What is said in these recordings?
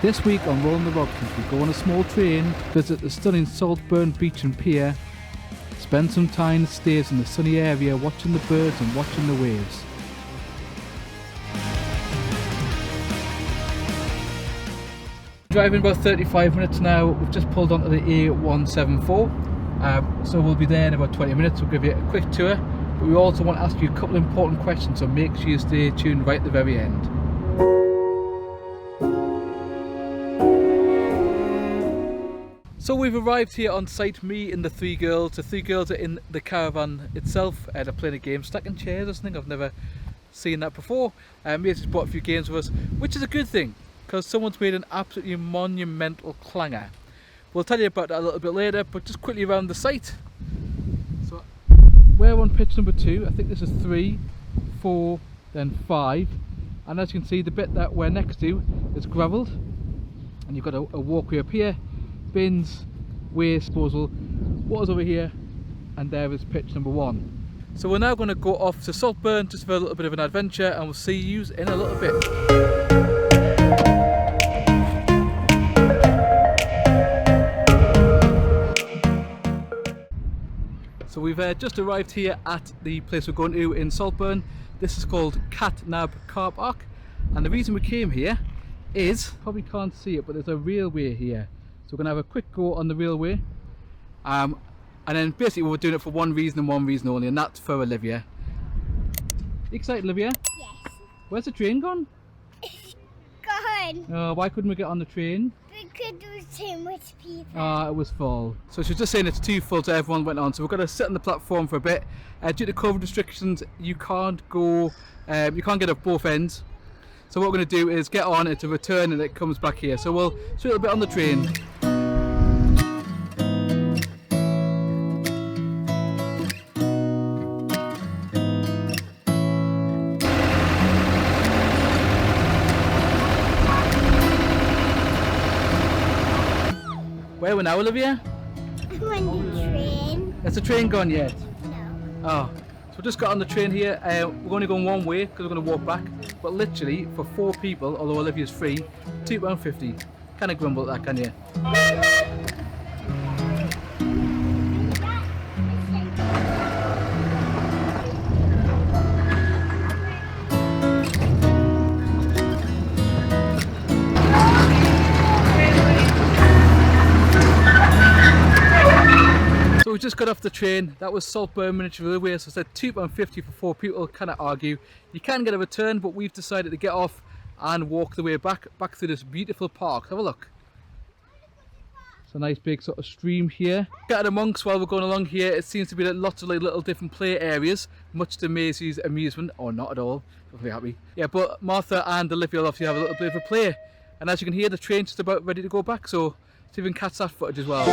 This week on Rolling the Robsons, we go on a small train, visit the stunning Saltburn beach and pier, spend some time in Staithes in the sunny area watching the birds and watching the waves. Driving about 35 minutes now. We've just pulled onto the A174, so we'll be there in about 20 minutes. We'll give you a quick tour, but we also want to ask you a couple of important questions, so make sure you stay tuned right at the very end. So we've arrived here on site, me and the three girls. The three girls are in the caravan itself. They're playing a game, stacking chairs or something. I've never seen that before. We've just brought a few games with us, which is a good thing, because someone's made an absolutely monumental clanger. We'll tell you about that a little bit later, but just quickly around the site. So we're on pitch number 2. I think this is 3, 4, then 5. And as you can see, the bit that we're next to is gravelled. And you've got a walkway up here. Bins, waste disposal, water's over here, and there is pitch number 1. So we're now going to go off to Saltburn just for a little bit of an adventure, and we'll see you in a little bit. So we've just arrived here at the place we're going to in Saltburn. This is called Catnab Car Park, and the reason we came here is, probably can't see it, but there's a railway here. So we're going to have a quick go on the railway, and then basically we're doing it for one reason and one reason only, and that's for Olivia. You excited, Olivia? Yes. Where's the train gone? Gone. Oh, why couldn't we get on the train? Because there was too much people. Ah, it was full. So she was just saying it's too full, so everyone went on. So we're going to sit on the platform for a bit. Due to COVID restrictions, you can't go, you can't get off both ends. So what we're going to do is get on, it's a return, and it comes back here. So we'll sit a little bit on the train. Where are we now, Olivia? I'm on the train. Has the train gone yet? No. Oh, so we just got on the train here. We're only going one way because we're going to walk back. But literally, for 4 people, although Olivia's free, £2.50. Kind of grumble at that, can you? So we just got off the train. That was Saltburn Miniature Railway, so I said £2.50 for 4 people. Kind of argue. You can get a return, but we've decided to get off and walk the way back through this beautiful park. Have a look. It's a nice big sort of stream here. Scattered amongst while we're going along here, it seems to be lots of like little different play areas, much to Maisie's amusement, or not at all. I'm very happy. Yeah, but Martha and Olivia will obviously have a little bit of a play. And as you can hear, the train's just about ready to go back, so see if we can catch that footage as well.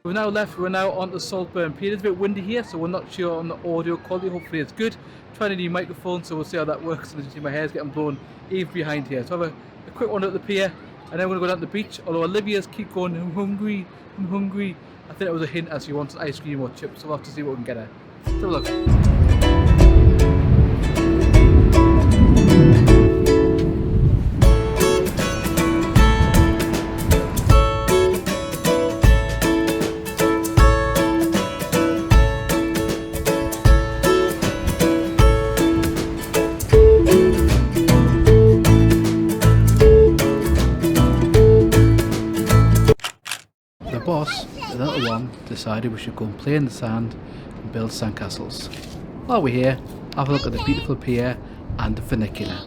We've now left, we're now on the Saltburn Pier. It's a bit windy here, so we're not sure on the audio quality. Hopefully it's good. Trying a new microphone, so we'll see how that works. And as you see, my hair's getting blown even behind here. So have a quick one at the pier, and then we're going to go down to the beach. Although Olivia's keep going, I'm hungry, I'm hungry. I think that was a hint as she wants ice cream or chips, so we'll have to see what we can get her. Let's have a look. The boss, the little one, decided we should go and play in the sand and build sandcastles. While we're here, have a look at the beautiful pier and the funicular.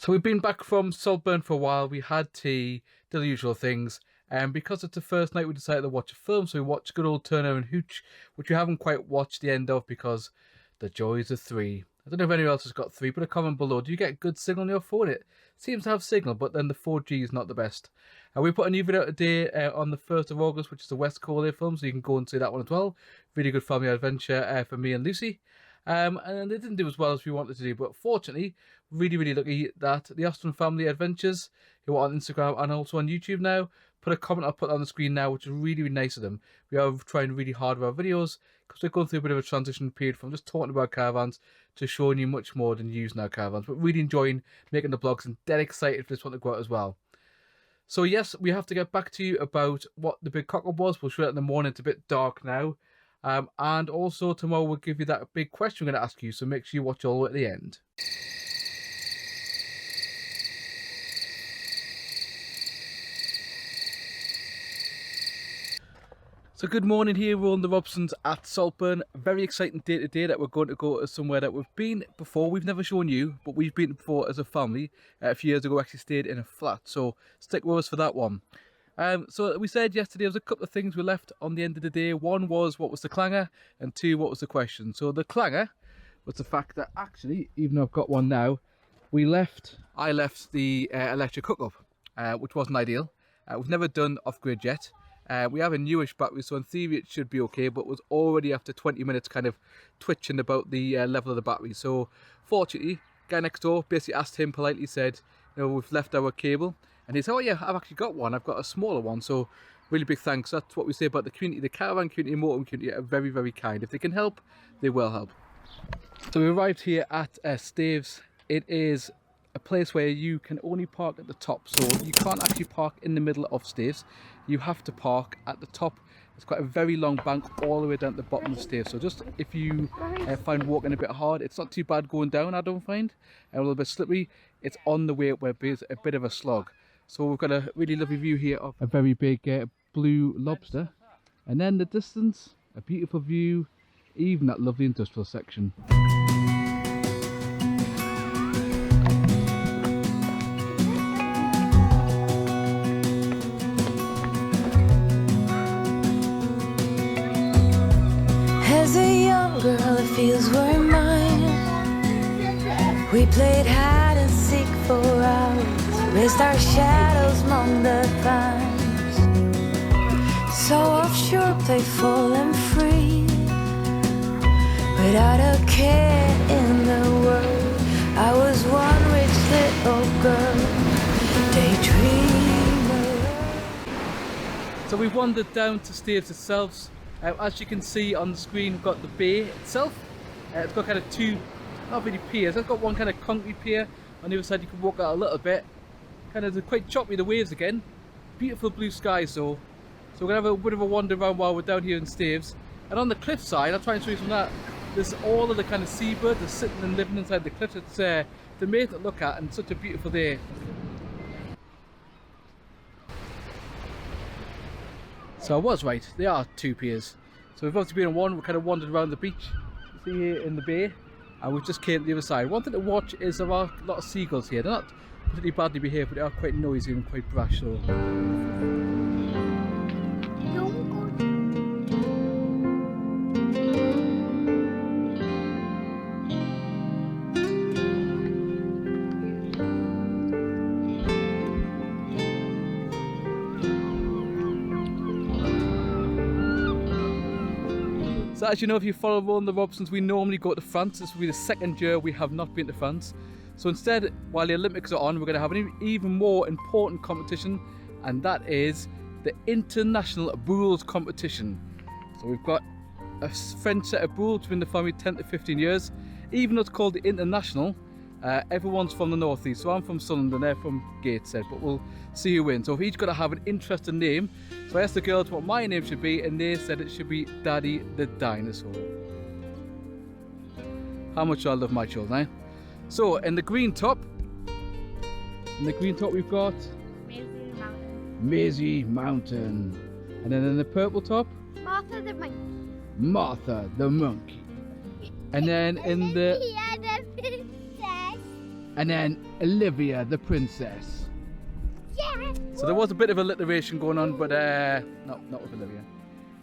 So we've been back from Saltburn for a while. We had tea, did the usual things, and because it's the first night we decided to watch a film, so we watched good old Turner and Hooch, which we haven't quite watched the end of because the joys of 3. I don't know if anyone else has got 3, put a comment below. Do you get good signal on your phone? It seems to have signal, but then the 4G is not the best. We put a new video today on the 1st of August, which is the West Corley film, so you can go and see that one as well. Really good family adventure for me and Lucy. And they didn't do as well as we wanted to do, but fortunately, really lucky that the Austin Family Adventures, who are on Instagram and also on YouTube now, put a comment I'll put on the screen now, which is really nice of them. We are trying really hard with our videos because we're going through a bit of a transition period from just talking about caravans to showing you much more than using our caravans, but really enjoying making the vlogs and dead excited for this one to go out as well. So yes, we have to get back to you about what the big cock-up was. We'll show it in the morning. It's a bit dark now. And also tomorrow we'll give you that big question we're going to ask you, so make sure you watch all the way at the end. So good morning here, we're on the Robsons at Saltburn. A very exciting day today that we're going to go to somewhere that we've been before. We've never shown you, but we've been before as a family. A few years ago we actually stayed in a flat, so stick with us for that one. So we said yesterday there was a couple of things we left on the end of the day. One was what was the clanger, and 2, what was the question. So the clanger was the fact that actually, even though I've got one now, I left the electric hookup, which wasn't ideal. We've never done off-grid yet. We have a newish battery, so in theory it should be okay, but was already after 20 minutes kind of twitching about the level of the battery. So fortunately, guy next door basically asked him politely, said, you know, we've left our cable. And he said, oh yeah, I've actually got one. I've got a smaller one. So really big thanks. That's what we say about the community. The caravan community and motoring community are very kind. If they can help, they will help. So we arrived here at Staithes. It is a place where you can only park at the top. So you can't actually park in the middle of Staithes. You have to park at the top. It's quite a very long bank all the way down to the bottom of Staithes. So just if you find walking a bit hard, it's not too bad going down, I don't find. A little bit slippery. It's on the way up where it's a bit of a slog. So we've got a really lovely view here of a very big blue lobster. And then the distance, a beautiful view, even that lovely industrial section. As a young girl, the fields were mine. We played hide and seek for hours, raised our shadows among the pines. So offshore, playful and free, without a care in the world. I was one rich little girl, daydreamer. So we've wandered down to Staithes itself. As you can see on the screen, we've got the bay itself. It's got kind of 2, not really piers. It's got one kind of concrete pier. On the other side you can walk out a little bit. Kind of quite choppy, the waves again. Beautiful blue skies though. So we're going to have a bit of a wander around while we're down here in Staithes. And on the cliff side, I'll try and show you from that, there's all of the kind of seabirds that are sitting and living inside the cliffs. It's amazing to look at and such a beautiful day. So I was right, they are 2 piers. So we've obviously been on one, we kind of wandered around the beach, you see here in the bay, and we've just came to the other side. One thing to watch is there are a lot of seagulls here. They're not particularly badly behaved, but they are quite noisy and quite brash. So. So as you know, if you follow on the Robsons, we normally go to France. This will be the 2nd year we have not been to France. So instead, while the Olympics are on, we're going to have an even more important competition, and that is the International Bulls Competition. So we've got a French set of bulls between the family 10 to 15 years. Even though it's called the International, everyone's from the northeast. So I'm from Sunderland and they're from Gateshead, but we'll see who wins. So we've each got to have an interesting name. So I asked the girls what my name should be, and they said it should be Daddy the Dinosaur. How much I love my children, eh? So in the green top we've got Maisie Mountain. And then in the purple top, Martha the monkey. Martha the monkey. And then in the princess. And then Olivia the princess. Yeah. So there was a bit of alliteration going on, but not with Olivia.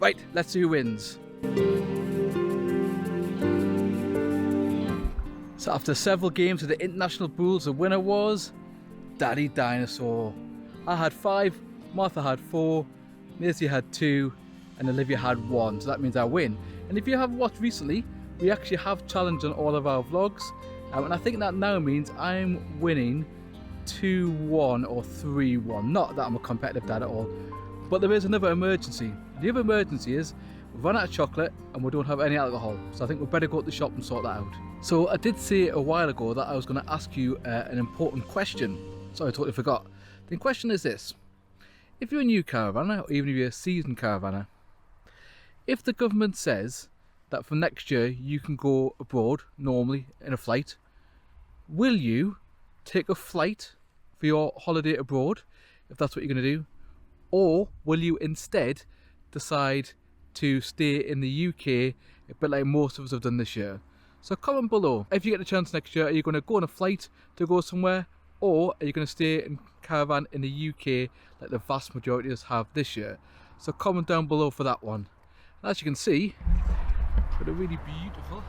Right, let's see who wins. So So after several games of the international pools, the winner was Daddy Dinosaur. I had 5, Martha had 4, Maisie had 2, and Olivia had 1. So that means I win. And if you have watched recently, we actually have challenged on all of our vlogs. And I think that now means I'm winning 2-1 or 3-1. Not that I'm a competitive dad at all. But there is another emergency. The other emergency is we've run out of chocolate and we don't have any alcohol. So I think we better go to the shop and sort that out. So I did say a while ago that I was going to ask you an important question. Sorry, I totally forgot. The question is this. If you're a new caravanner, or even if you're a seasoned caravanner, if the government says that from next year you can go abroad normally in a flight, will you take a flight for your holiday abroad, if that's what you're going to do? Or will you instead decide to stay in the UK, a bit like most of us have done this year? So comment below. If you get the chance next year, are you going to go on a flight to go somewhere, or are you going to stay in caravan in the UK like the vast majority of us have this year? So comment down below for that one. And as you can see, we've got a really beautiful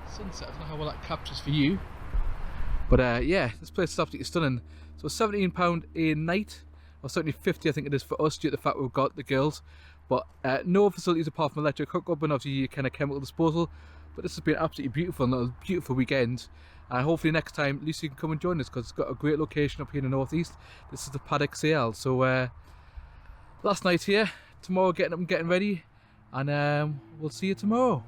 sunset. I don't know how well that captures for you, but yeah, this place is absolutely stunning. So £17 a night, or certainly 50 I think it is for us, due to the fact we've got the girls. But no facilities apart from electric hookup and obviously kind of chemical disposal. But this has been absolutely beautiful and a beautiful weekend. And hopefully next time Lucy can come and join us, because it's got a great location up here in the northeast. This is the Paddock CL. So last night here, tomorrow getting up and getting ready, and we'll see you tomorrow.